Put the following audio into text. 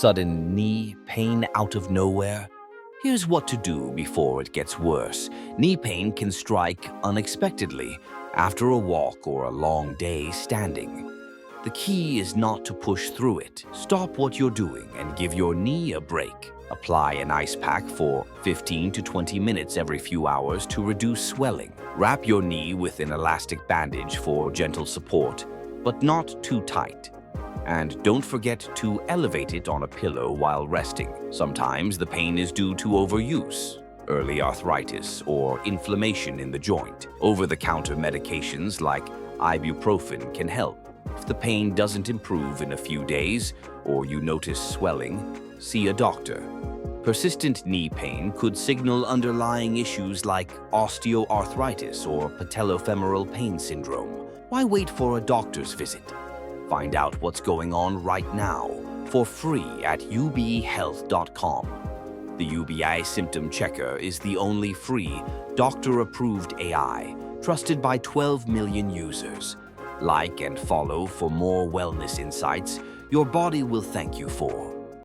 Sudden knee pain out of nowhere? Here's what to do before it gets worse. Knee pain can strike unexpectedly after a walk or a long day standing. The key is not to push through it. Stop what you're doing and give your knee a break. Apply an ice pack for 15 to 20 minutes every few hours to reduce swelling. Wrap your knee with an elastic bandage for gentle support, but not too tight. And don't forget to elevate it on a pillow while resting. Sometimes the pain is due to overuse, early arthritis, or inflammation in the joint. Over-the-counter medications like ibuprofen can help. If the pain doesn't improve in a few days, or you notice swelling, see a doctor. Persistent knee pain could signal underlying issues like osteoarthritis or patellofemoral pain syndrome. Why wait for a doctor's visit? Find out what's going on right now for free at ubiehealth.com. The Ubie AI Symptom Checker is the only free, doctor-approved AI trusted by 12 million users. Like and follow for more wellness insights your body will thank you for.